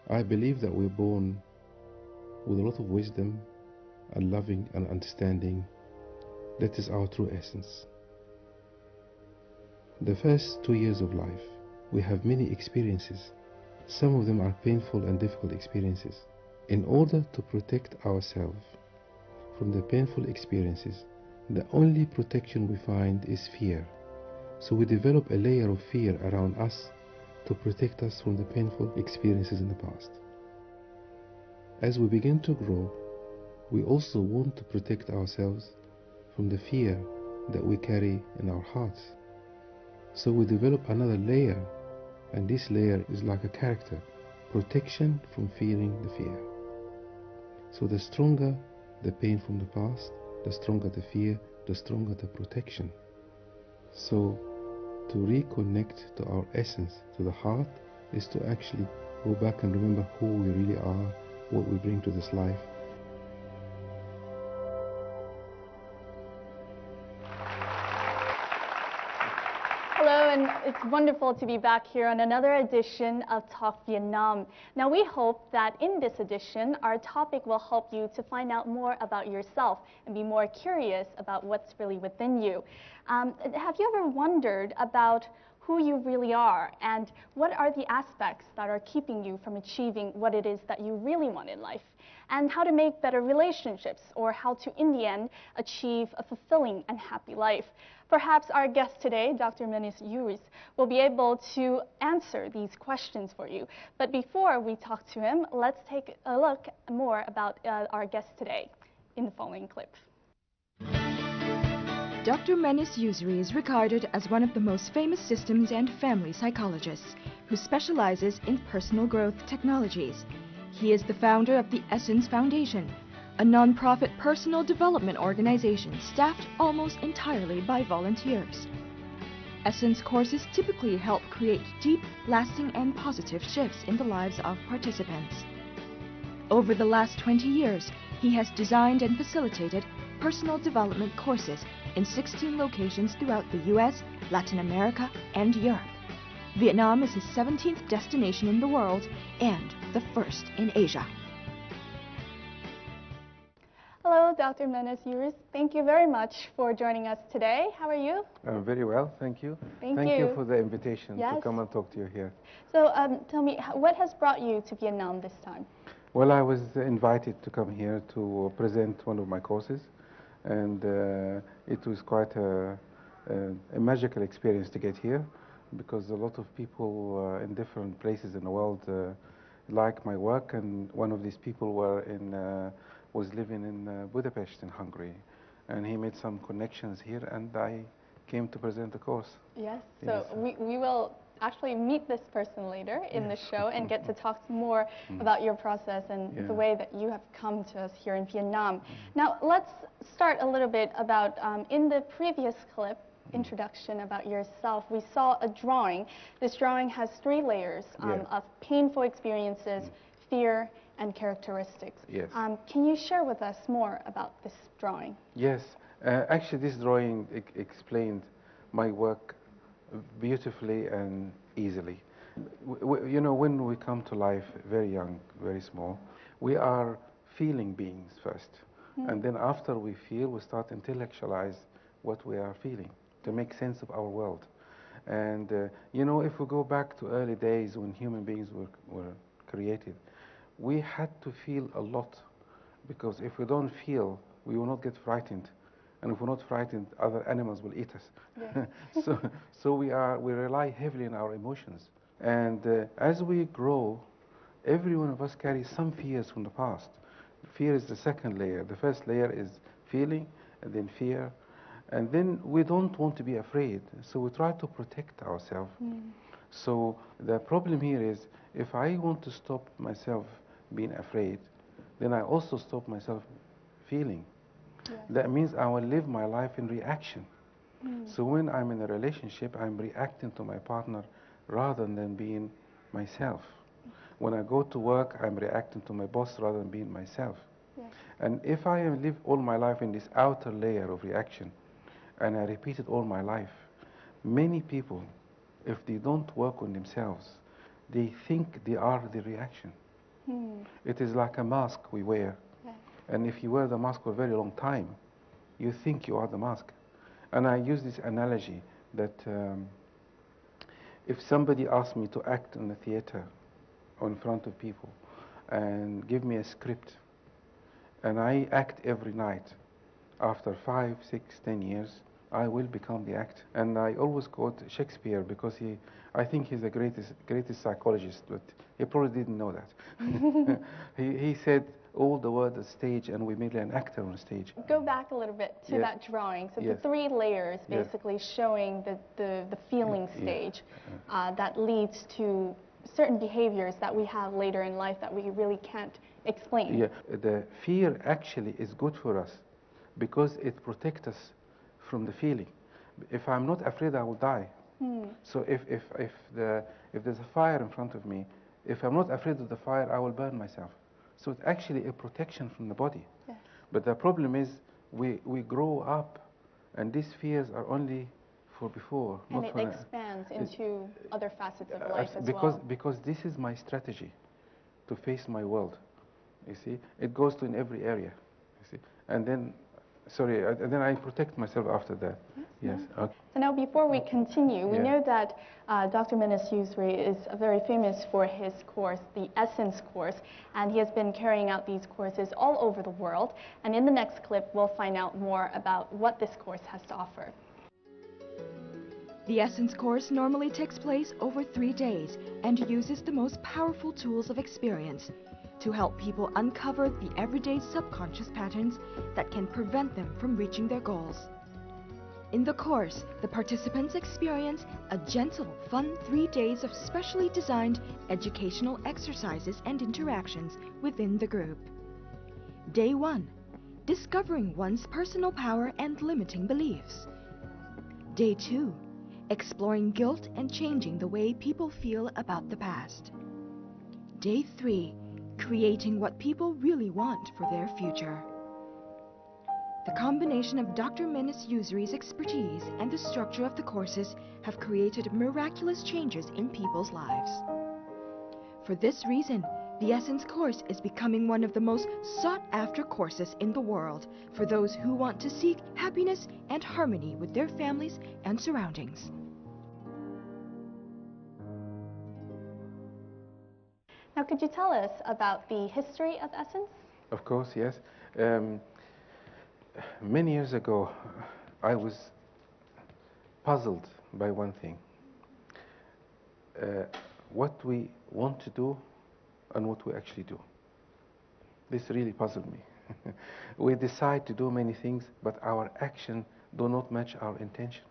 I believe that we're born with a lot of wisdom and loving and understanding. That is our true essence. The first 2 years of life, we have many experiences. Some of them are painful and difficult experiences. In order to protect ourselves from the painful experiences, the only protection we find is fear. So we develop a layer of fear around us to protect us from the painful experiences in the past. As we begin to grow, we also want to protect ourselves from the fear that we carry in our hearts. So we develop another layer, and this layer is like a character, protection from feeling the fear. So the stronger the pain from the past, the stronger the fear, the stronger the protection. So to reconnect to our essence, to the heart, is to actually go back and remember who we really are, what we bring to this life. Hello, and it's wonderful to be back here on another edition of Talk Vietnam. Now, we hope that in this edition, our topic will help you to find out more about yourself and be more curious about what's really within you. Have you ever wondered about who you really are and what are the aspects that are keeping you from achieving what it is that you really want in life? And how to make better relationships, or how to, in the end, achieve a fulfilling and happy life. Perhaps our guest today, Dr. Menis Yousry, will be able to answer these questions for you. But before we talk to him, let's take a look more about our guest today in the following clip. Dr. Menis Yousry is regarded as one of the most famous systems and family psychologists who specializes in personal growth technologies. He is the founder of the Essence Foundation, a non-profit personal development organization staffed almost entirely by volunteers. Essence courses typically help create deep, lasting, and positive shifts in the lives of participants. Over the last 20 years, he has designed and facilitated personal development courses in 16 locations throughout the US, Latin America, and Europe. Vietnam is his 17th destination in the world and the first in Asia. Hello, Dr. Menis Yousry. Thank you very much for joining us today. How are you? Very well, thank you. Thank you you for the invitation Yes. to come and talk to you here. So tell me, what has brought you to Vietnam this time? Well, I was invited to come here to present one of my courses, and it was quite a magical experience to get here, because a lot of people in different places in the world like my work, and one of these people was living in Budapest in Hungary, and he made some connections here, and I came to present the course. Yes, so we will actually meet this person later in the show and get to talk more about your process and the way that you have come to us here in Vietnam. Now, let's start a little bit about, in the previous clip, introduction about yourself, we saw a drawing. This drawing has 3 layers of painful experiences, fear, and characteristics. Yes. Can you share with us more about this drawing? Yes, actually this drawing explained my work beautifully and easily. You know, when we come to life very young, very small, we are feeling beings first. And then after we feel, we start intellectualize what we are feeling to make sense of our world. And you know, if we go back to early days when human beings were created, we had to feel a lot, because if we don't feel, we will not get frightened. And if we're not frightened, other animals will eat us. Yeah. so we rely heavily on our emotions. And as we grow, every one of us carries some fears from the past. Fear is the second layer. The first layer is feeling, and then fear. And then we don't want to be afraid, so we try to protect ourselves. So the problem here is, if I want to stop myself being afraid, then I also stop myself feeling. Yes. That means I will live my life in reaction. So when I'm in a relationship, I'm reacting to my partner rather than being myself. When I go to work, I'm reacting to my boss rather than being myself. Yes. And if I live all my life in this outer layer of reaction, and I repeat it all my life, many people, if they don't work on themselves, they think they are the reaction. It is like a mask we wear. And if you wear the mask for a very long time, you think you are the mask. And I use this analogy that if somebody asked me to act in the theater or in front of people and give me a script, and I act every night, after 5, 6, 10 years, I will become the act. And I always quote Shakespeare because I think he's the greatest psychologist, but he probably didn't know that. he said, all the world is stage and we're merely an actor on stage. Go back a little bit to that drawing. So the 3 layers basically showing the feeling stage that leads to certain behaviors that we have later in life that we really can't explain. Yeah, the fear actually is good for us because it protects us from the feeling. If I'm not afraid, I will die. So if there's a fire in front of me, if I'm not afraid of the fire, I will burn myself. So it's actually a protection from the body. Yes. But the problem is we grow up and these fears are only for before. And not it for expands into other facets of life as well. Because this is my strategy to face my world. You see, it goes to in every area. You see, and then, and then I protect myself after that. Yes. Okay. So now, before we continue, we know that Dr. Menis Yousry is very famous for his course, the Essence course, and he has been carrying out these courses all over the world. And in the next clip, we'll find out more about what this course has to offer. The Essence course normally takes place over 3 days and uses the most powerful tools of experience to help people uncover the everyday subconscious patterns that can prevent them from reaching their goals. In the course, the participants experience a gentle, fun 3 days of specially designed educational exercises and interactions within the group. Day 1, discovering one's personal power and limiting beliefs. Day 2, exploring guilt and changing the way people feel about the past. Day 3, creating what people really want for their future. The combination of Dr. Menis Yousry's expertise and the structure of the courses have created miraculous changes in people's lives. For this reason, the Essence course is becoming one of the most sought-after courses in the world for those who want to seek happiness and harmony with their families and surroundings. Now, could you tell us about the history of Essence? Of course, yes. Many years ago, I was puzzled by one thing. What we want to do and what we actually do. This really puzzled me. We decide to do many things, but our action do not match our intention.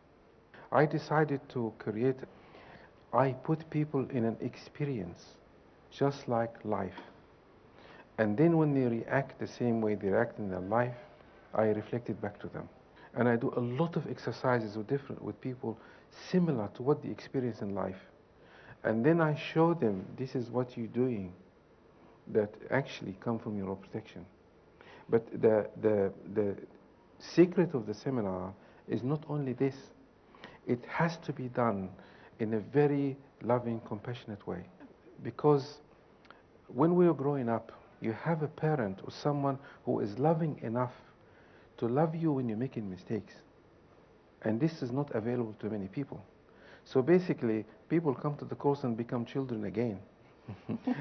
I decided to create, I put people in an experience just like life. And then when they react the same way they react in their life, I reflect it back to them. And I do a lot of exercises with people similar to what they experience in life. And then I show them this is what you're doing that actually come from your protection. But the secret of the seminar is not only this. It has to be done in a very loving, compassionate way. Because when we are growing up, you have a parent or someone who is loving enough to love you when you're making mistakes. And this is not available to many people. So basically, people come to the course and become children again.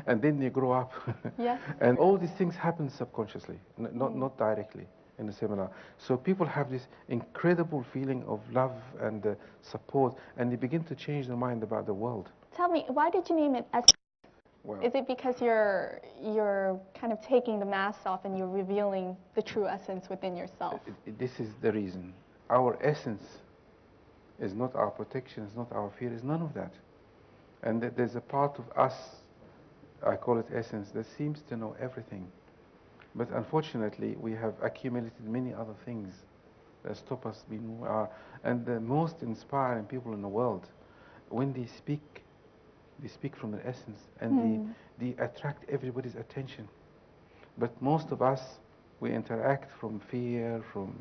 And then they grow up. Yes. And all these things happen subconsciously, not directly in the seminar. So people have this incredible feeling of love and support, and they begin to change their mind about the world. Tell me, why did you name it Essence? Well, is it because you're kind of taking the mask off and you're revealing the true essence within yourself? This is the reason. Our essence is not our protection, it's not our fear, it's none of that. And there's a part of us, I call it essence, that seems to know everything. But unfortunately, we have accumulated many other things that stop us being who we are. And the most inspiring people in the world, when they speak from their essence, and they attract everybody's attention. But most of us, we interact from fear, from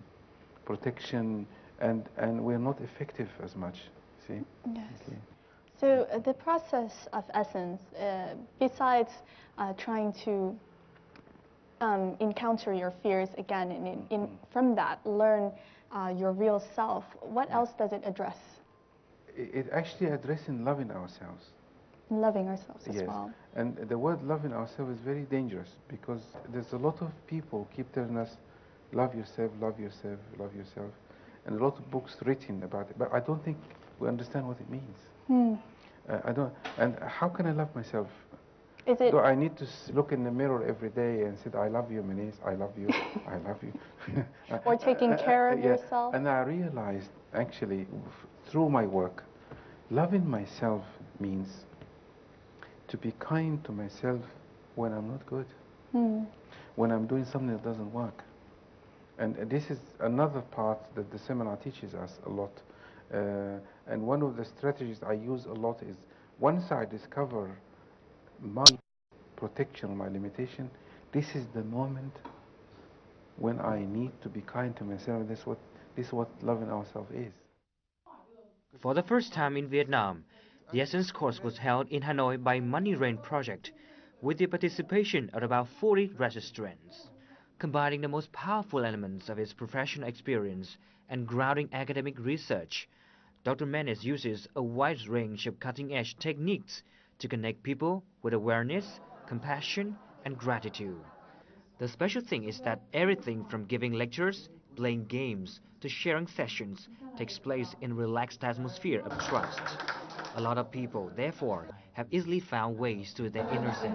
protection, and we're not effective as much, see? Yes. Okay. So the process of essence, besides trying to encounter your fears again, and from that learn your real self, what else does it address? It actually addressing loving ourselves. Loving ourselves as Yes, well. and the word loving ourselves is very dangerous because there's a lot of people keep telling us, love yourself, love yourself, love yourself, and a lot of books written about it, but I don't think we understand what it means. I don't, and how can I love myself? Is it? Do I need to look in the mirror every day and say, I love you, Menis, I love you, I love you? Or taking care of Yeah, yourself? and I realized, actually, through my work, loving myself means to be kind to myself when I'm not good, when I'm doing something that doesn't work. And this is another part that the seminar teaches us a lot. And one of the strategies I use a lot is, once I discover my protection, my limitation, this is the moment when I need to be kind to myself. This is what loving ourselves is. For the first time in Vietnam, the Essence course was held in Hanoi by Money Rain Project, with the participation of about 40 registrants. Combining the most powerful elements of his professional experience and grounding academic research, Dr. Menis uses a wide range of cutting-edge techniques to connect people with awareness, compassion, and gratitude. The special thing is that everything from giving lectures, playing games, to sharing sessions takes place in a relaxed atmosphere of trust. A lot of people, therefore, have easily found ways to their inner self.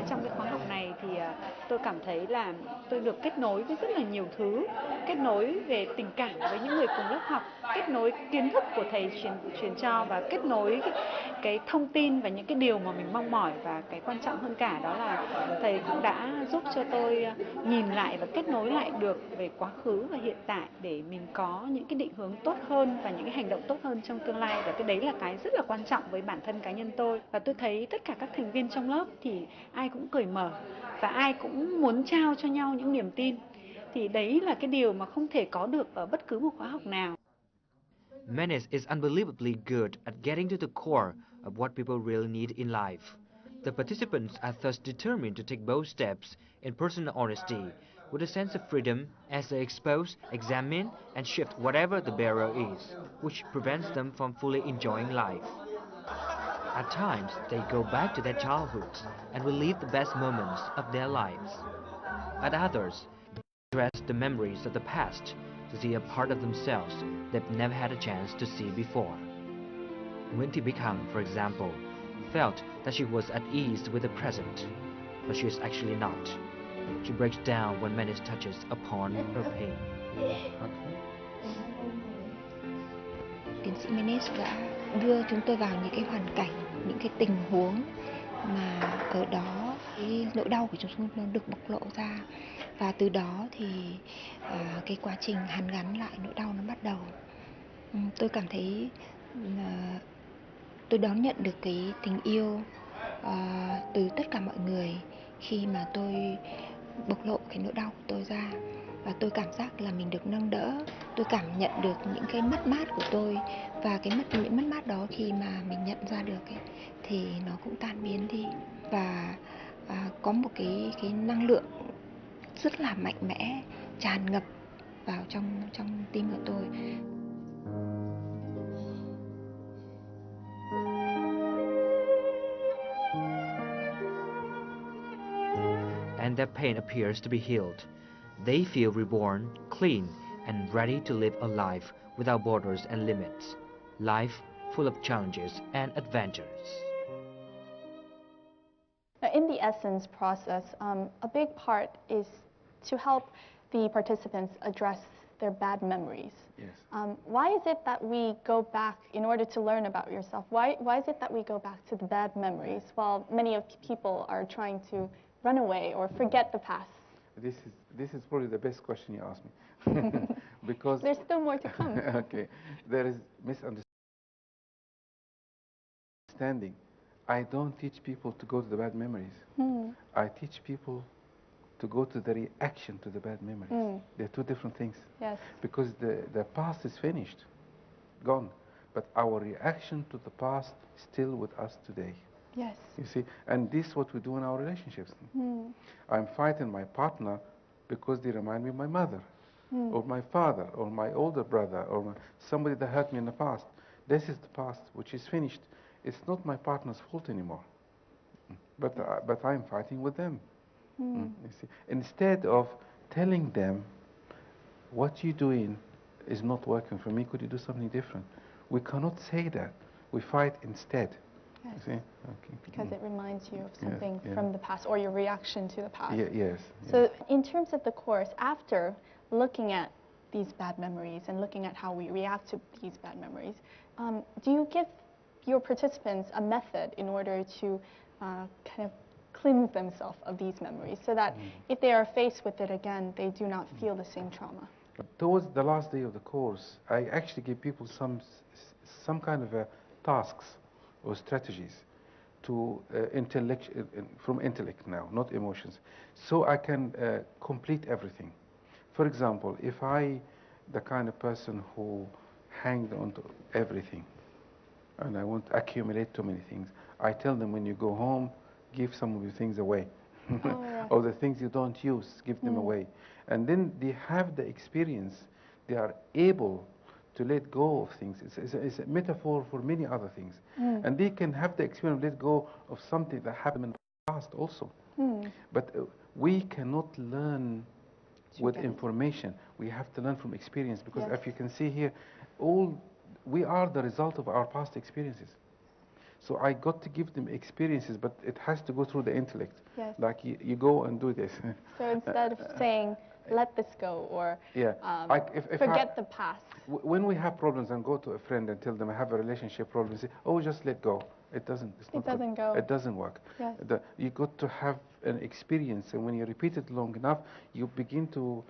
Trong cái khóa học này thì tôi cảm thấy là tôi được kết nối với rất là nhiều thứ, kết nối về tình cảm với những người cùng lớp học, kết nối kiến thức của thầy truyền cho và kết nối cái thông tin và những cái điều mà mình mong mỏi, và cái quan trọng hơn cả đó là thầy cũng đã giúp cho tôi nhìn lại và kết nối lại được về quá khứ và hiện tại để mình có những cái định hướng tốt hơn và những cái hành động tốt hơn trong tương lai, và cái đấy là cái rất là quan trọng với bản thân cá nhân tôi. Và tôi thấy tất cả các thành viên trong lớp thì ai cũng cởi mở và ai cũng muốn trao cho nhau những niềm tin, thì đấy là cái điều mà không thể có được ở bất cứ một khóa học nào. Menis is unbelievably good at getting to the core of what people really need in life. The participants are thus determined to take bold steps in personal honesty, with a sense of freedom as they expose, examine, and shift whatever the barrier is, which prevents them from fully enjoying life. At times, they go back to their childhoods and relive the best moments of their lives. At others, they address the memories of the past to see a part of themselves they've never had a chance to see before. Winty Bickham, for example, felt that she was at ease with the present, but she is actually not. She breaks down when Menis touches upon her pain. Tiến sĩ Menis đã đưa chúng tôi vào những cái hoàn cảnh, những cái tình huống mà ở đó cái nỗi đau của chúng tôi nó được bộc lộ ra, và từ đó thì cái quá trình hàn gắn lại nỗi đau nó bắt đầu. Tôi cảm thấy tôi đón nhận được cái tình yêu từ tất cả mọi người khi mà tôi bộc lộ cái nỗi đau của tôi ra, và tôi cảm giác là mình được nâng đỡ. Tôi cảm nhận được những cái mất mát của tôi, và những mất mát đó khi mà mình nhận ra được ấy, thì nó cũng tan biến đi, và có một cái năng lượng rất là mạnh mẽ tràn ngập vào trong tim của tôi. And their pain appears to be healed. They feel reborn, clean, and ready to live a life without borders and limits. Life full of challenges and adventures. Now, in the Essence process, a big part is to help the participants address their bad memories. Yes. Why is it that we go back in order to learn about yourself? Why is it that we go back to the bad memories while many of people are trying to run away or forget the past? This is probably the best question you asked me. Because there's still more to come. Okay, there is misunderstanding. I don't teach people to go to the bad memories. I teach people to go to the reaction to the bad memories. They're two different things. Yes. Because the past is finished, gone. but our reaction to the past is still with us today. Yes. You see, and this is what we do in our relationships. I'm fighting my partner because they remind me of my mother, or my father, or my older brother, or somebody that hurt me in the past. This is the past, which is finished. It's not my partner's fault anymore. But I'm fighting with them. You see, instead of telling them, what you're doing is not working for me, could you do something different? We cannot say that. We fight instead. Yes. You see? Okay. Because it reminds you of Yes, something yeah. from the past, or your reaction to the past. Yes. So in terms of the course, after looking at these bad memories and looking at how we react to these bad memories, do you give your participants a method in order to kind of cleanse themselves of these memories, so that if they are faced with it again, they do not feel the same trauma? Towards the last day of the course, I actually give people some kind of tasks or strategies to from intellect now, not emotions, so I can complete everything. For example, if the kind of person who hanged on to everything, and I won't accumulate too many things, I tell them, when you go home, give some of your things away. Or the things you don't use, give them away. And then they have the experience, they are able to let go of things. It's a metaphor for many other things. And they can have the experience of let go of something that happened in the past also. But we cannot learn with information. We have to learn from experience, because if you can see here, we are the result of our past experiences. So I got to give them experiences, but it has to go through the intellect. Yes. Like you go and do this. So instead of saying, let this go, or forget the past. When we have problems and go to a friend and tell them I have a relationship problem, say, oh, just let go. It doesn't. It doesn't go. It doesn't work. Yes. You got to have an experience, and when you repeat it long enough, you begin to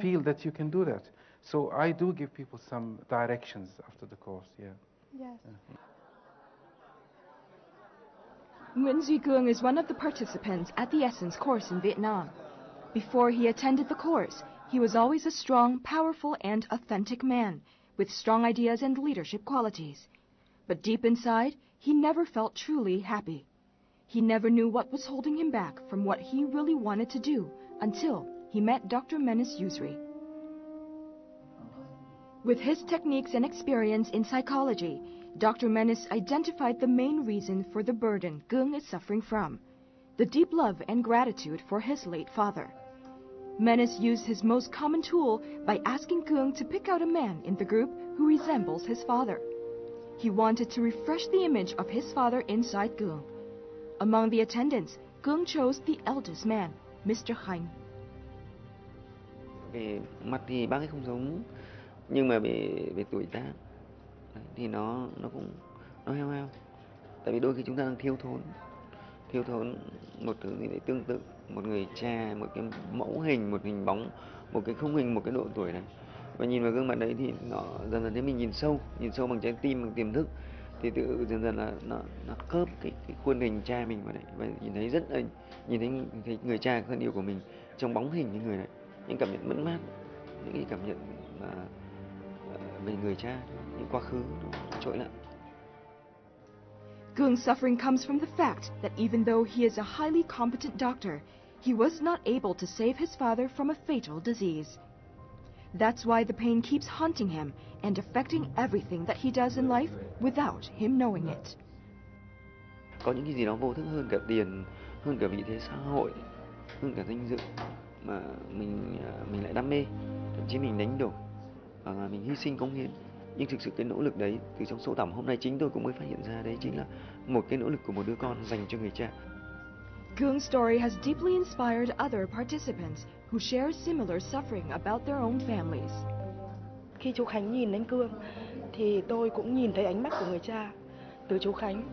feel that you can do that. So I do give people some directions after the course. Yes. Nguyen Duy Cương is one of the participants at the Essence course in Vietnam. Before he attended the course, he was always a strong, powerful, and authentic man with strong ideas and leadership qualities. But deep inside, he never felt truly happy. He never knew what was holding him back from what he really wanted to do until he met Dr. Menis Yousry. With his techniques and experience in psychology, Dr. Menis identified the main reason for the burden Cương is suffering from: the deep love and gratitude for his late father. Menis used his most common tool by asking Cương to pick out a man in the group who resembles his father. He wanted to refresh the image of his father inside Cương. Among the attendants, Cương chose the eldest man, Mr. Hanh. Về mặt thì bác ấy không giống, nhưng mà về tuổi tác thì nó heo. Tại vì đôi khi chúng ta đang thiếu thốn một thứ gì đấy tương tự, một người cha, một cái mẫu hình, một hình bóng, một cái khung hình, một cái độ tuổi này. Và nhìn vào gương mặt đấy thì nó dần dần thấy mình nhìn sâu bằng trái tim, bằng tiềm thức, thì tự dần là nó khớp cái khuôn hình cha mình vào đấy, và nhìn thấy người cha thân yêu của mình trong bóng hình những người này, những cảm nhận mất mát, những cái cảm nhận về người cha, những quá khứ nó trỗi lại. Cương suffering comes from the fact that even though he is a highly competent doctor, he was not able to save his father from a fatal disease. That's why the pain keeps haunting him and affecting everything that he does in life without him knowing it. Có những cái gì đó vô thức hơn cả tiền, hơn cả vị thế xã hội, hơn cả danh dự mà mình lại đam mê, thậm chí mình đánh đổi, mình hy sinh cống hiến. Nhưng thực sự cái nỗ lực đấy, từ trong sâu thẳm hôm nay chính tôi cũng mới phát hiện ra, đấy chính là một cái nỗ lực của một đứa con dành cho người cha. Cương story has deeply inspired other participants who share similar suffering about their own families. Khi chú Khánh nhìn đến Cương thì tôi cũng nhìn thấy ánh mắt của người cha từ chú Khánh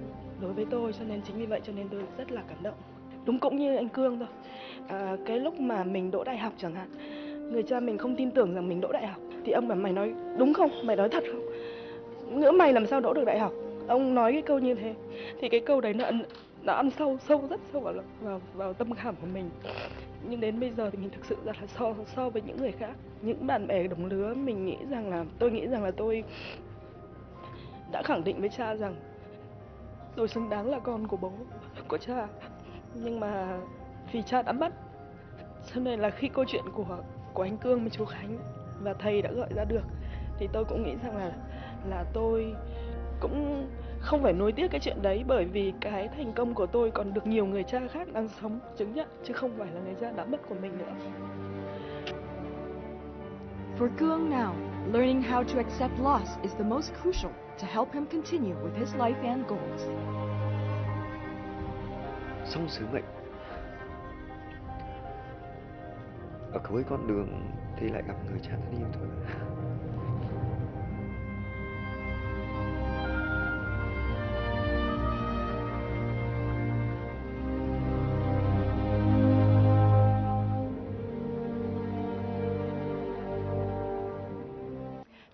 đối với tôi, cho nên chính vì vậy cho nên tôi rất là cảm động. Đúng cũng như anh Cương thôi. Cái lúc mà mình đỗ đại học chẳng hạn, người cha mình không tin tưởng rằng mình đỗ đại học, thì ông bảo mày nói đúng không, mày nói thật không, ngỡ mày làm sao đỗ được đại học. Ông nói cái câu như thế thì cái câu đấy nó ăn rất sâu vào tâm khảm của mình. Nhưng đến bây giờ thì mình thực sự rất là so với những người khác, những bạn bè đồng lứa, tôi nghĩ rằng là đã khẳng định với cha rằng tôi xứng đáng là con của bố, của cha. Nhưng mà vì cha đã mất, cho nên là khi câu chuyện của anh Cương với chú Khánh và thầy đã gọi ra được, thì tôi cũng nghĩ rằng là tôi cũng không phải nuối tiếc cái chuyện đấy, bởi vì cái thành công của tôi còn được nhiều người cha khác đang sống chứng nhận, chứ không phải là người cha đã mất của mình nữa. For Cương now, learning how to accept loss is the most crucial to help him continue with his life and goals. Xong sứ mệnh, ở cuối con đường thì lại gặp người cha thân yêu thương.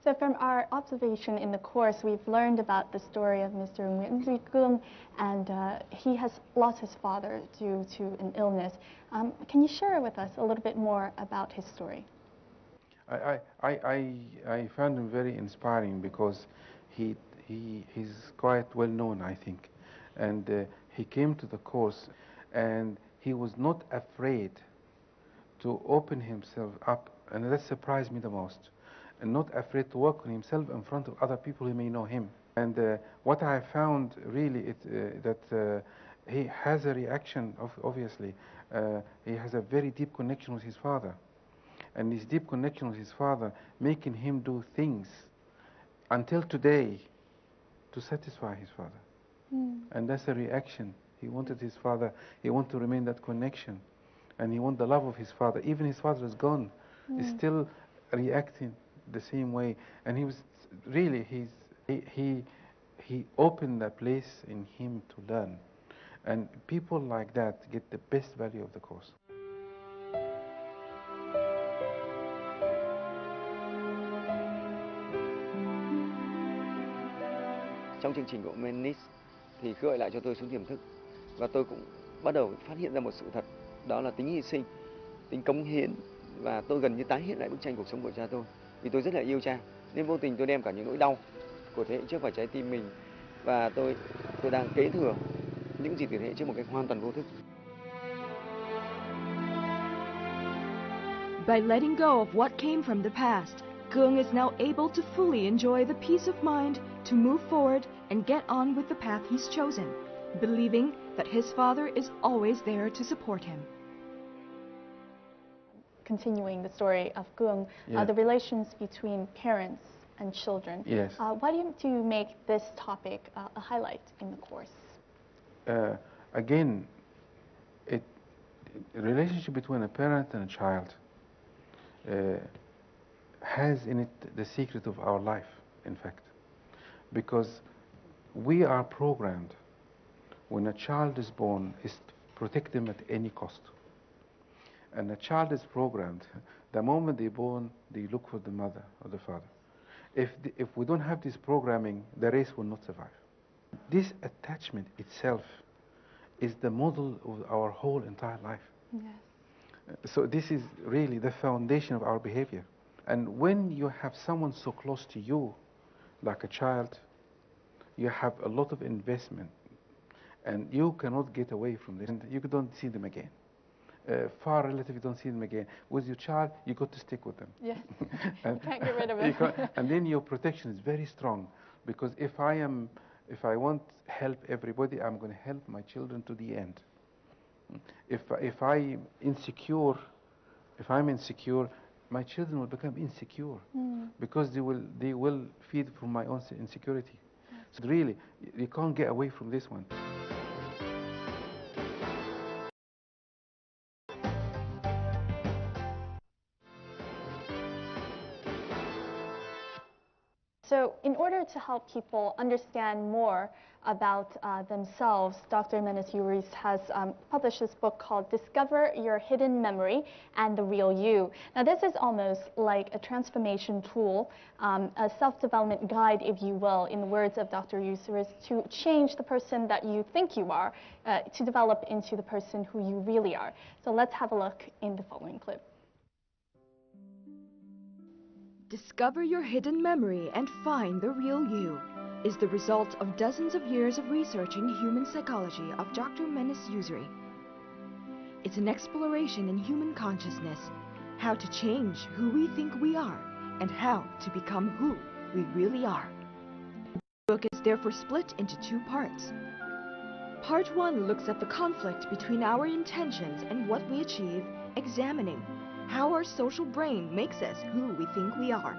So from our observation in the course, we've learned about the story of Mr. Menis Yousry, and he has lost his father due to an illness. Can you share with us a little bit more about his story? I found him very inspiring because he's quite well known, I think, and he came to the course and he was not afraid to open himself up, and that surprised me the most, and not afraid to work on himself in front of other people who may know him. And what I found really that he has a reaction, obviously. He has a very deep connection with his father. And his deep connection with his father making him do things until today to satisfy his father. And that's a reaction. He wanted his father, he wanted to remain that connection. And he wanted the love of his father. Even his father is gone. He's still reacting the same way. And he was really, he opened a place in him to learn. And people like that get the best value of the course. Trong chương trình của Menis thì khơi lại cho tôi xuống tiềm thức, và tôi cũng bắt đầu phát hiện ra một sự thật, đó là tính hy sinh, tính cống hiến, và tôi gần như tái hiện lại bức tranh cuộc sống của cha tôi. Vì tôi rất là yêu cha, nên vô tình tôi đem cả những nỗi đau của thế hệ trước vào trái tim mình, và tôi đang kế thừa những gì từ thế hệ trước một cách hoàn toàn vô thức. By letting go of what came from the past, Cương is now able to fully enjoy the peace of mind to move forward and get on with the path he's chosen, believing that his father is always there to support him. Continuing the story of Cương, the relations between parents and children. Yes. Why do you make this topic a highlight in the course? Again, a relationship between a parent and a child has in it the secret of our life, in fact, because we are programmed when a child is born is to protect them at any cost. And a child is programmed, the moment they're born, they look for the mother or the father. If we don't have this programming, the race will not survive. This attachment itself is the model of our whole entire life. Yes. So this is really the foundation of our behavior. And when you have someone so close to you, like a child, you have a lot of investment, and you cannot get away from this. And you don't see them again. Far relative, you don't see them again. With your child, you got to stick with them. Yes. You can't get rid of it. And then your protection is very strong, because if I want help everybody, I'm going to help my children to the end. If I'm insecure, my children will become insecure because they will feed from my own insecurity. So really, you can't get away from this one. So in order to help people understand more about themselves, Dr. Menis Yousry has published this book called Discover Your Hidden Memory and the Real You. Now this is almost like a transformation tool, a self-development guide, if you will, in the words of Dr. Yousry, to change the person that you think you are, to develop into the person who you really are. So let's have a look in the following clip. Discover your hidden memory and find the real you. is the result of dozens of years of researching human psychology of Dr. Menis Yousry. It's an exploration in human consciousness, how to change who we think we are, and how to become who we really are. The book is therefore split into two parts. Part 1 looks at the conflict between our intentions and what we achieve, examining how our social brain makes us who we think we are,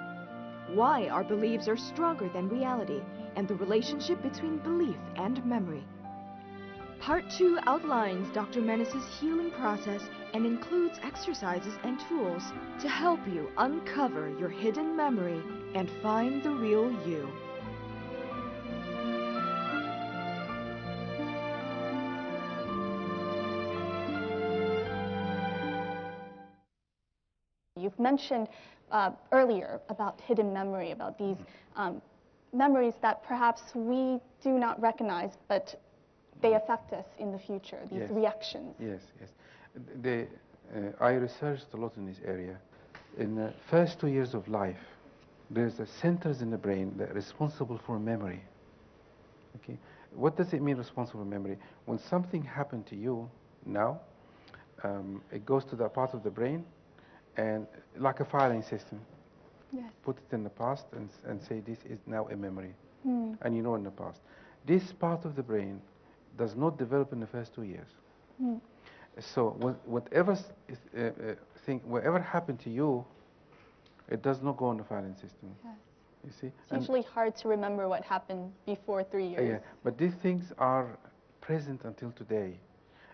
why our beliefs are stronger than reality, and the relationship between belief and memory. Part 2 outlines Dr. Menis's healing process and includes exercises and tools to help you uncover your hidden memory and find the real you. You've mentioned earlier about hidden memory, about these memories that perhaps we do not recognize, but they affect us in the future, these reactions. Yes, yes. I researched a lot in this area. In the first 2 years of life, there's the centers in the brain that are responsible for memory. Okay, what does it mean responsible for memory? When something happened to you now, it goes to that part of the brain, and like a filing system, put it in the past and say this is now a memory, and you know in the past. This part of the brain does not develop in the first 2 years. So whatever happened to you, it does not go on the filing system. You see, it's usually hard to remember what happened before 3 years. Yeah, but these things are present until today,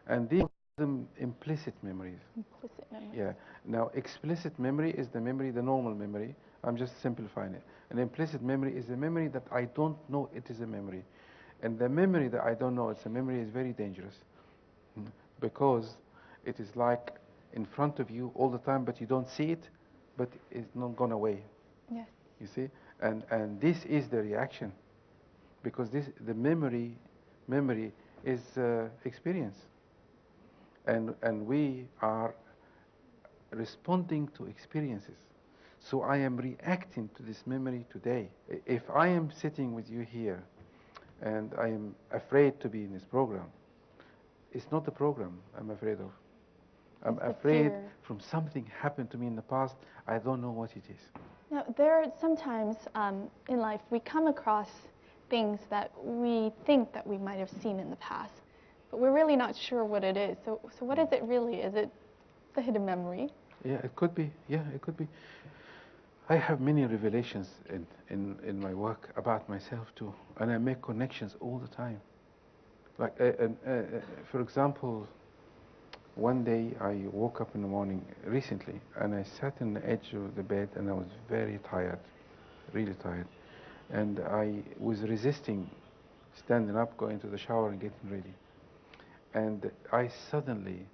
and these are them implicit memories. Implicit memories. Yeah. Now, explicit memory is the memory, the normal memory. I'm just simplifying it. An implicit memory is a memory that I don't know it is a memory. And the memory that I don't know it's a memory is very dangerous, because it is like in front of you all the time, but you don't see it, but it's not gone away. Yes. You see? And this is the reaction, because the memory is experience. And we are responding to experiences. So I am reacting to this memory today. If I am sitting with you here and I am afraid to be in this program, it's not the program I'm afraid of. I'm afraid from something happened to me in the past. I don't know what it is. Now, there are sometimes in life we come across things that we think that we might have seen in the past, but we're really not sure what it is. So what is it really? Is it the hidden memory? Yeah, it could be. Yeah, it could be. I have many revelations in my work about myself too, and I make connections all the time. Like, for example, one day I woke up in the morning recently, and I sat on the edge of the bed, and I was very tired, really tired, and I was resisting standing up, going to the shower, and getting ready. And I suddenly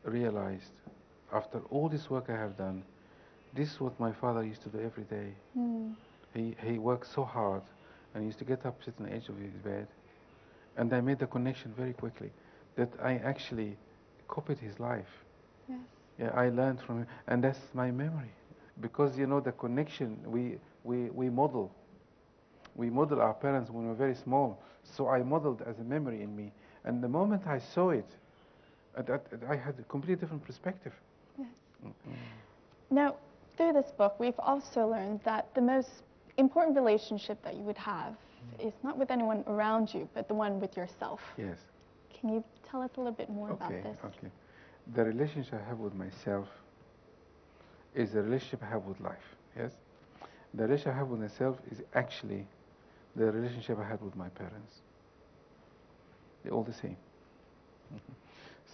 realized, after all this work I have done, this is what my father used to do every day. He worked so hard, and he used to get up, sit on the edge of his bed, and I made the connection very quickly that I actually copied his life. Yes. Yeah, I learned from him, and that's my memory. Because you know the connection we model. We model our parents when we were very small. So I modeled as a memory in me, and the moment I saw it, I had a completely different perspective. Yes. Now, through this book, we've also learned that the most important relationship that you would have is not with anyone around you, but the one with yourself. Yes. Can you tell us a little bit more about this? Okay. The relationship I have with myself is the relationship I have with life. Yes. The relationship I have with myself is actually the relationship I had with my parents. They're all the same.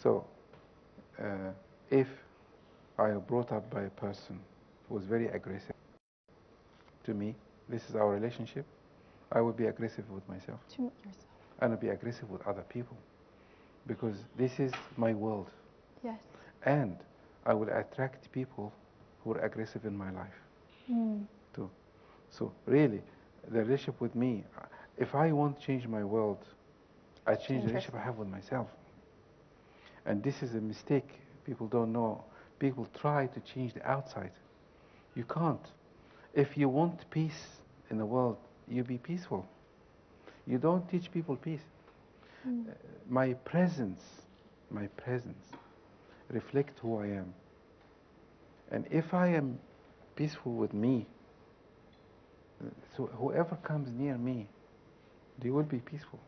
So, if I am brought up by a person who was very aggressive to me, this is our relationship, I would be aggressive with myself. To yourself. And I'll be aggressive with other people, because this is my world. Yes. And I will attract people who are aggressive in my life too. So really, the relationship with me, if I want to change my world, I change the relationship I have with myself. And this is a mistake people don't know. People try to change the outside. You can't. If you want peace in the world, you be peaceful. You don't teach people peace. My presence reflect who I am. And if I am peaceful with me, so whoever comes near me, they will be peaceful.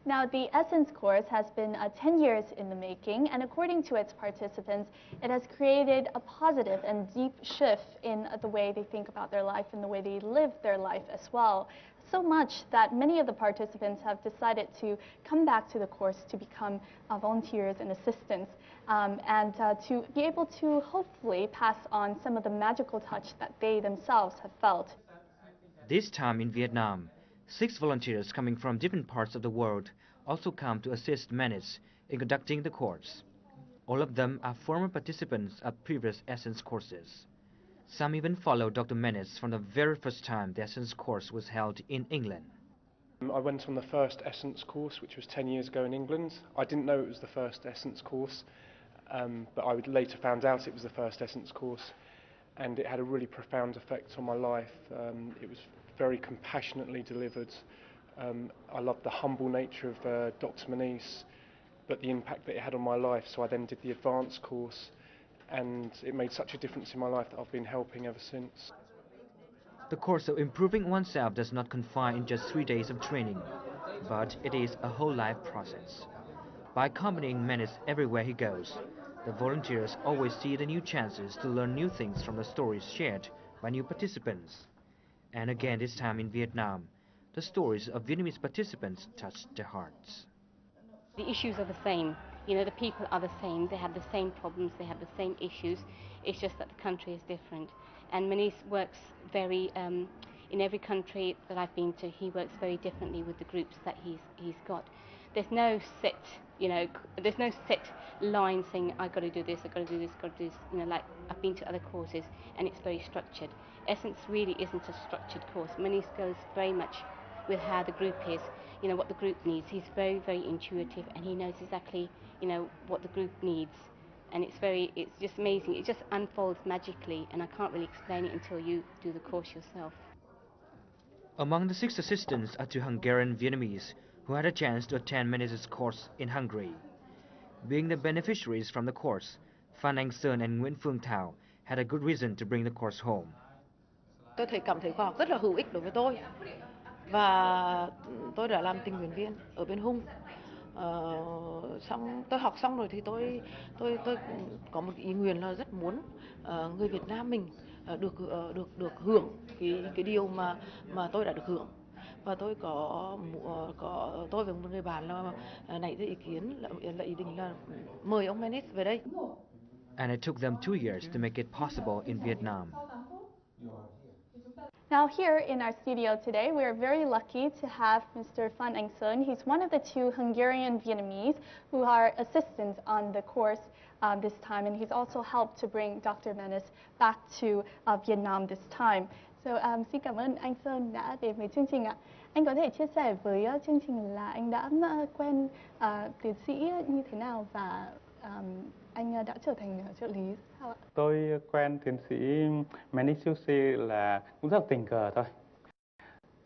Now, the Essence course has been 10 years in the making, and according to its participants, it has created a positive and deep shift in the way they think about their life and the way they live their life as well. So much that many of the participants have decided to come back to the course to become volunteers and assistants, and to be able to hopefully pass on some of the magical touch that they themselves have felt. This time in Vietnam, 6 volunteers coming from different parts of the world also come to assist Menis in conducting the course. All of them are former participants of previous Essence courses. Some even followed Dr. Menis from the very first time the Essence course was held in England. I went on the first Essence course, which was 10 years ago in England. I didn't know it was the first Essence course, but I later found out it was the first Essence course, and it had a really profound effect on my life. It was very compassionately delivered. I loved the humble nature of Dr. Menis, but the impact that it had on my life. So I then did the advanced course, and it made such a difference in my life that I've been helping ever since. The course of improving oneself does not confine in just 3 days of training, but it is a whole life process. By accompanying Menis everywhere he goes, the volunteers always see the new chances to learn new things from the stories shared by new participants. And again this time in Vietnam, the stories of Vietnamese participants touched their hearts. The issues are the same. You know, the people are the same. They have the same problems. They have the same issues. It's just that the country is different. And Menis works very, in every country that I've been to, he works very differently with the groups that he's got. There's no set, there's no set line saying, I've got to do this, I've got to do this, I've got to do this. You know, like I've been to other courses and it's very structured. Essence really isn't a structured course. Menis goes very much with how the group is, what the group needs. He's very, very intuitive, and he knows exactly, what the group needs. And it's just amazing. It just unfolds magically, and I can't really explain it until you do the course yourself. Among the 6 assistants are 2 Hungarian Vietnamese who had a chance to attend Menis' course in Hungary. Being the beneficiaries from the course, Phan Anh Sơn and Nguyễn Phương Thảo had a good reason to bring the course home. Tôi cảm thấy khoa học rất là hữu ích đối với tôi. Và tôi đã làm tình nguyện viên ở bên Hung. Tôi học xong rồi thì tôi có một ý nguyện là rất muốn người Việt Nam mình được hưởng cái điều mà tôi đã được hưởng. Và tôi tôi với một người bạn là nảy ra ý kiến là ý định là mời ông Menis về đây. And it took them 2 years to make it possible in Vietnam. Now here in our studio today, we are very lucky to have Mr. Phan Anh Sơn. He's one of the 2 Hungarian Vietnamese who are assistants on the course this time, and he's also helped to bring Dr. Menis back to Vietnam this time. So xin cảm ơn anh Sơn đã đến với chương trình ạ. Anh có thể chia sẻ với chương trình là anh đã quen tiến sĩ như thế nào và anh đã trở thành trợ lý sao ạ? Tôi quen tiến sĩ Menis Yousry là cũng rất là tình cờ thôi.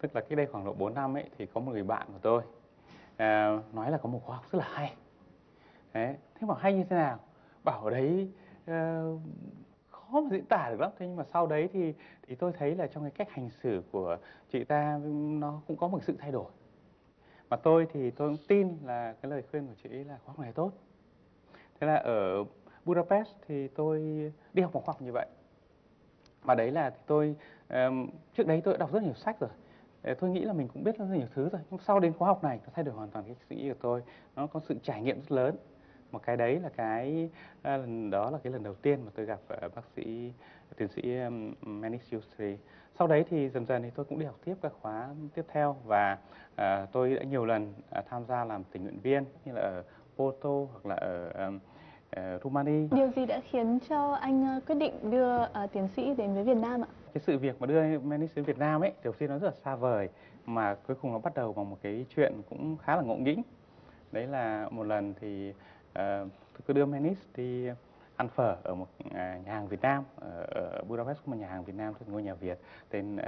Tức là cách đây khoảng độ 4 năm ấy thì có một người bạn của tôi nói là có một khóa học rất là hay. Đấy, thế mà hay như thế nào? Bảo ở đấy khó mà diễn tả được lắm. Thế nhưng mà sau đấy thì tôi thấy là trong cái cách hành xử của chị ta nó cũng có một sự thay đổi. Mà tôi thì tôi cũng tin là cái lời khuyên của chị ấy là khóa học này tốt. Thế là ở Budapest thì tôi đi học một khóa học như vậy. Và đấy là tôi trước đấy tôi đã đọc rất nhiều sách rồi. Tôi nghĩ là mình cũng biết rất nhiều thứ rồi. Nhưng sau đến khóa học này nó thay đổi hoàn toàn cái suy nghĩ của tôi. Nó có sự trải nghiệm rất lớn. Một cái đấy là đó là cái lần đầu tiên mà tôi gặp bác sĩ tiến sĩ Menis Yousry. Sau đấy thì dần dần thì tôi cũng đi học tiếp các khóa tiếp theo và tôi đã nhiều lần tham gia làm tình nguyện viên như là ở Porto hoặc là ở Rumani. Điều gì đã khiến cho anh quyết định đưa tiến sĩ đến với Việt Nam ạ? Cái sự việc mà đưa Menis đến Việt Nam ấy, đầu tiên nó rất là xa vời mà cuối cùng nó bắt đầu bằng một cái chuyện cũng khá là ngộ nghĩnh. Đấy là một lần thì tôi cứ đưa Menis đi ăn phở ở một nhà hàng Việt Nam ở Budapest, có một nhà hàng Việt Nam, ngôi nhà Việt, tên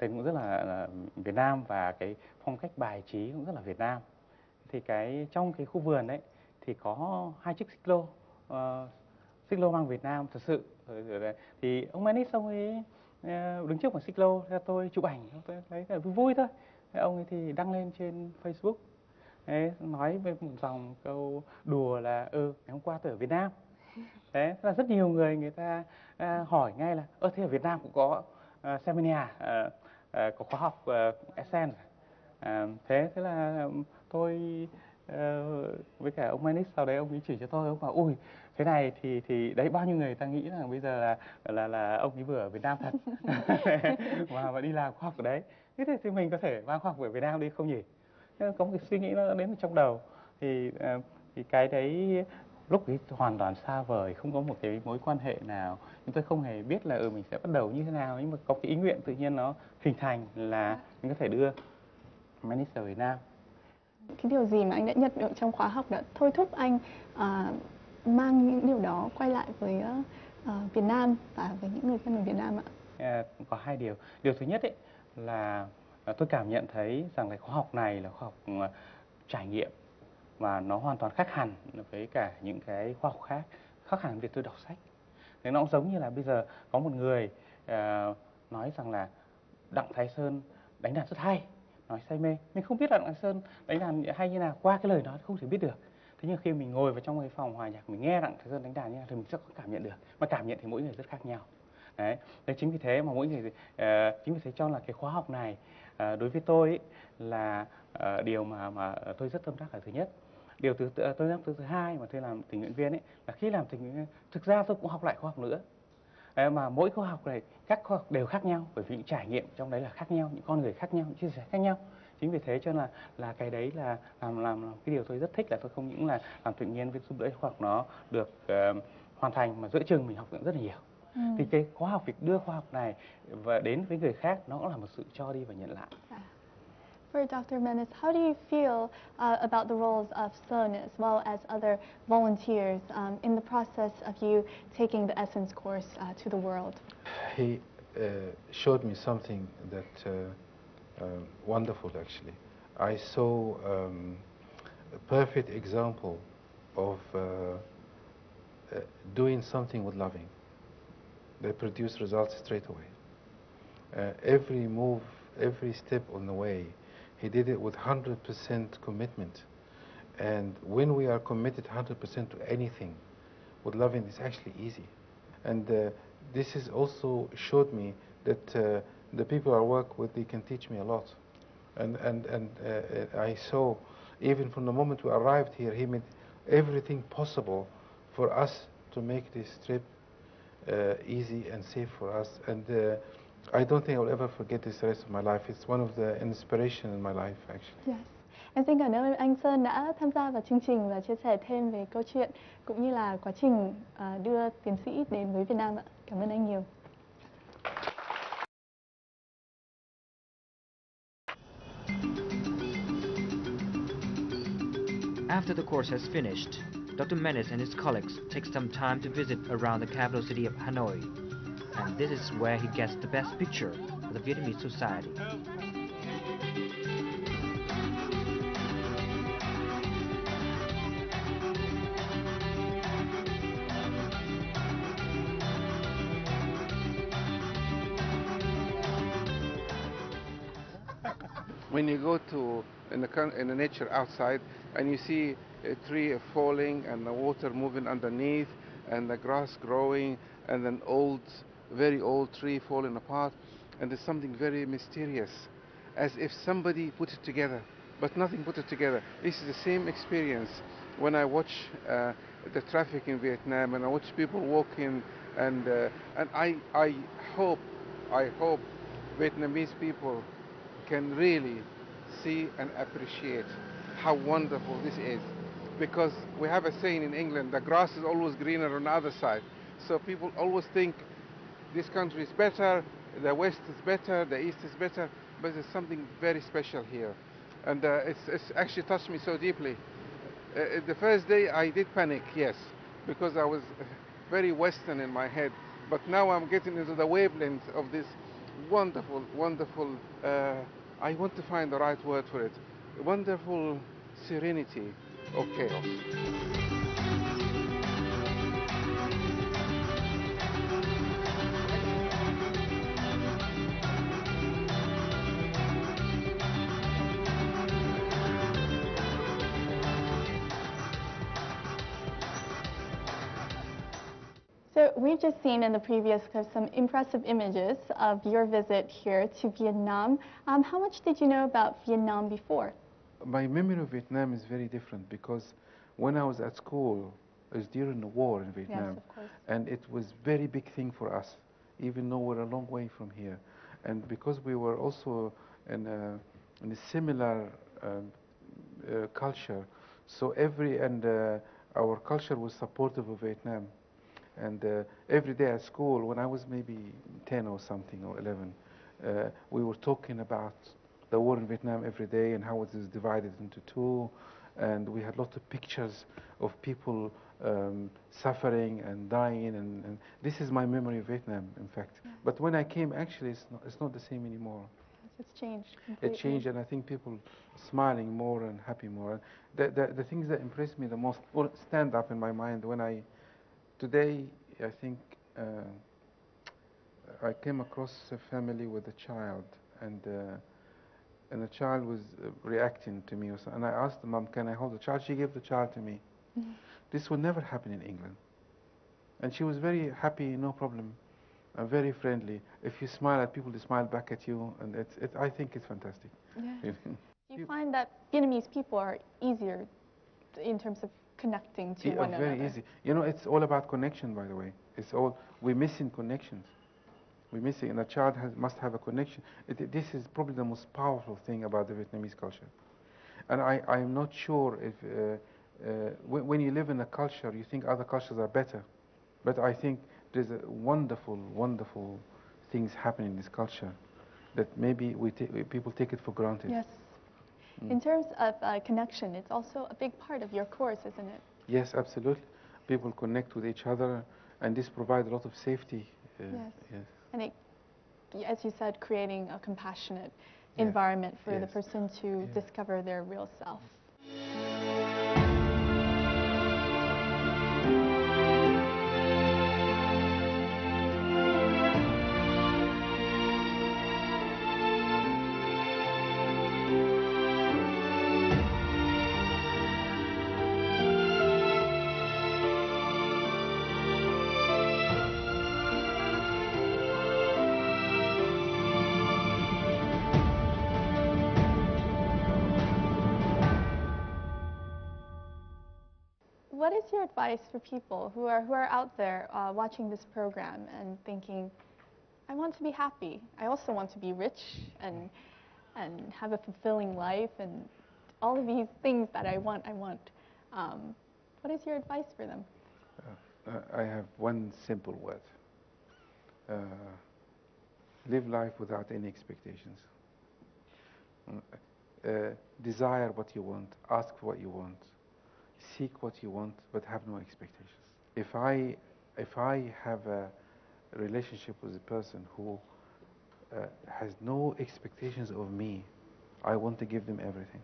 cũng rất là Việt Nam, và cái phong cách bài trí cũng rất là Việt Nam. Thì trong cái khu vườn đấy thì có 2 chiếc xích lô mang Việt Nam thật sự. Thì ông Menis, ông ấy đứng trước một xích lô, theo tôi chụp ảnh, tôi thấy là vui vui thôi. Thế ông ấy thì đăng lên trên Facebook. Đấy, nói với một dòng câu đùa là ngày hôm qua tôi ở Việt Nam. Thế là rất nhiều người ta hỏi ngay là thế ở Việt Nam cũng có seminar, có khóa học Essence. Thế là tôi với cả ông Menis, sau đấy ông ấy chỉ cho tôi, ông bảo ui thế này thì đấy, bao nhiêu người ta nghĩ là bây giờ là ông ấy vừa ở Việt Nam thật và đi làm khoa học ở đấy. Thế thì mình có thể mang khoa học ở Việt Nam đi không nhỉ? Có một cái suy nghĩ nó đến trong đầu, thì cái đấy lúc ấy hoàn toàn xa vời, không có một cái mối quan hệ nào, chúng tôi không hề biết là mình sẽ bắt đầu như thế nào, nhưng mà có cái ý nguyện tự nhiên nó hình thành là mình có thể đưa Menis ở Việt Nam. Cái điều gì mà anh đã nhận được trong khóa học đã thôi thúc anh mang những điều đó quay lại với Việt Nam và với những người dân ở Việt Nam ạ? Có 2 điều. Điều thứ nhất ấy là tôi cảm nhận thấy rằng là khóa học này là khóa học trải nghiệm, và nó hoàn toàn khác hẳn với cả những cái khoa học khác hẳn việc tôi đọc sách. Thế nó cũng giống như là bây giờ có một người nói rằng là Đặng Thái Sơn đánh đàn rất hay, nói say mê. Mình không biết là Đặng Thái Sơn đánh đàn hay như nào, qua cái lời nói không thể biết được. Thế nhưng khi mình ngồi vào trong cái phòng hòa nhạc, mình nghe Đặng Thái Sơn đánh đàn như nào thì mình sẽ có cảm nhận được. Mà cảm nhận thì mỗi người rất khác nhau. Đấy, chính vì thế mà mỗi người chính vì thế cho là cái khóa học này đối với tôi ấy, là điều mà tôi rất tâm đắc là thứ nhất. Điều tôi thứ hai mà tôi làm tình nguyện viên ấy là khi làm tình nguyện viên, thực ra tôi cũng học lại khóa học nữa. Mà mỗi khóa học này, các khóa học đều khác nhau, bởi vì những trải nghiệm trong đấy là khác nhau, những con người khác nhau, những chia sẻ khác nhau. Chính vì thế cho là cái đấy là làm cái điều tôi rất thích, là tôi không những là làm tự nhiên với giúp đỡ khóa học nó được hoàn thành, mà giữa chừng mình học được rất là nhiều. Thì cái khóa học, việc đưa khóa học này và đến với người khác, nó cũng là một sự cho đi và nhận lại. For Dr. Menis, how do you feel about the roles of Sun as well as other volunteers in the process of you taking the Essence course to the world? He showed me something that wonderful, actually. I saw a perfect example of doing something with loving. They produce results straight away. Every move, every step on the way, he did it with 100% commitment. And when we are committed 100% to anything, with loving, it's actually easy. And this has also showed me that the people I work with, they can teach me a lot. And I saw, even from the moment we arrived here, he made everything possible for us to make this trip easy and safe for us. And I don't think I'll ever forget this the rest of my life. It's one of the inspiration in my life, actually. Yes. Em xin cảm ơn anh Sơn đã tham gia vào chương trình và chia sẻ thêm về câu chuyện cũng như là quá trình đưa tiến sĩ đến với Việt Nam ạ. Cảm ơn anh nhiều. After the course has finished, Dr. Menis and his colleagues take some time to visit around the capital city of Hanoi. And this is where he gets the best picture of the Vietnamese society. When you go to in the nature outside and you see a tree falling and the water moving underneath and the grass growing and an very old tree falling apart, and there's something very mysterious, as if somebody put it together, but nothing put it together. This is the same experience when I watch the traffic in Vietnam, and I watch people walking, and I hope Vietnamese people can really see and appreciate how wonderful this is. Because we have a saying in England, the grass is always greener on the other side. So people always think this country is better, the West is better, the East is better, but there's something very special here. And it's actually touched me so deeply. The first day I did panic, yes, because I was very Western in my head. But now I'm getting into the wavelength of this wonderful, wonderful, I want to find the right word for it, wonderful serenity of chaos. So we've just seen in the previous clip some impressive images of your visit here to Vietnam. How much did you know about Vietnam before? My memory of Vietnam is very different because when I was at school, it was during the war in Vietnam. Yes, of course. And it was very big thing for us, even though we're a long way from here. And because we were also in a similar culture, so our culture was supportive of Vietnam. And every day at school, when I was maybe 10 or something, or 11, we were talking about the war in Vietnam every day and how it is divided into two. And we had lots of pictures of people suffering and dying. And this is my memory of Vietnam, in fact. Yes. But when I came, actually, it's not the same anymore. Yes, it's changed completely. It changed, and I think people smiling more and happy more. The things that impressed me the most, or stand up in my mind when today, I think I came across a family with a child, and the child was reacting to me, and I asked the mom, "Can I hold the child?" She gave the child to me. This would never happen in England, and she was very happy, no problem, very friendly. If you smile at people, they smile back at you, and I think it's fantastic. Yes. Do you find that Vietnamese people are easier in terms of connecting to one another? Very easy. You know, it's all about connection, by the way. We're missing connections. We're missing, and a child must have a connection. This is probably the most powerful thing about the Vietnamese culture. And I'm not sure if, when you live in a culture, you think other cultures are better. But I think there's a wonderful, wonderful things happening in this culture that maybe people take it for granted. Yes. In terms of connection, it's also a big part of your course, isn't it? Yes, absolutely. People connect with each other, and this provides a lot of safety. Yes. And as you said, creating a compassionate environment for the person to discover their real self. What is your advice for people who are out there watching this program and thinking, I want to be happy. I also want to be rich and have a fulfilling life and all of these things that I want. What is your advice for them? I have one simple word. Live life without any expectations. Desire what you want, ask for what you want, seek what you want, but have no expectations. If I have a relationship with a person who has no expectations of me, I want to give them everything.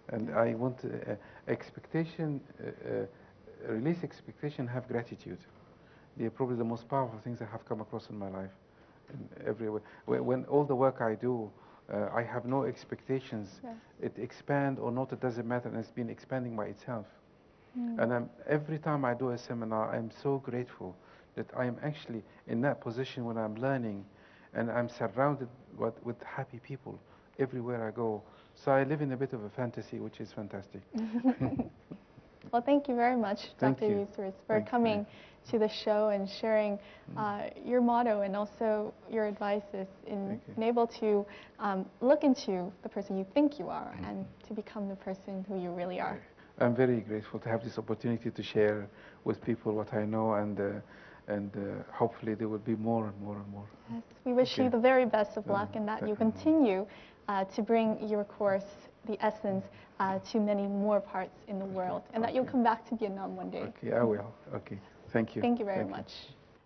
And I want release expectation, have gratitude. They're probably the most powerful things I have come across in my life, in every way. When all the work I do, I have no expectations. Yes. It expand or not, it doesn't matter, and it's been expanding by itself. And every time I do a seminar, I'm so grateful that I am actually in that position when I'm learning, and I'm surrounded with happy people everywhere I go. So I live in a bit of a fantasy, which is fantastic. Well, thank you very much, Thank Dr. you. Yousry, for coming to the show and sharing your motto and also your advices in being able to look into the person you think you are and to become the person who you really are. I'm very grateful to have this opportunity to share with people what I know, and hopefully there will be more and more and more. Yes, we wish you the very best of luck and that you continue to bring your course, the essence, to many more parts in the world, and that you'll come back to Vietnam one day. Okay, I will. Okay. Thank you. Thank you very Thank you. much.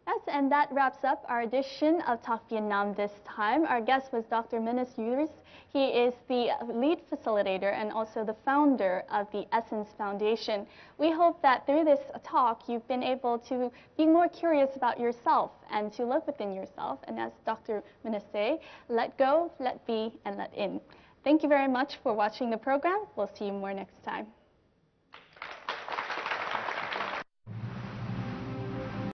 Yes, and that wraps up our edition of Talk Vietnam this time. Our guest was Dr. Menis Yousry. He is the lead facilitator and also the founder of the Essence Foundation. We hope that through this talk you've been able to be more curious about yourself and to look within yourself. And as Dr. Menis say, let go, let be, and let in. Thank you very much for watching the program. We'll see you more next time.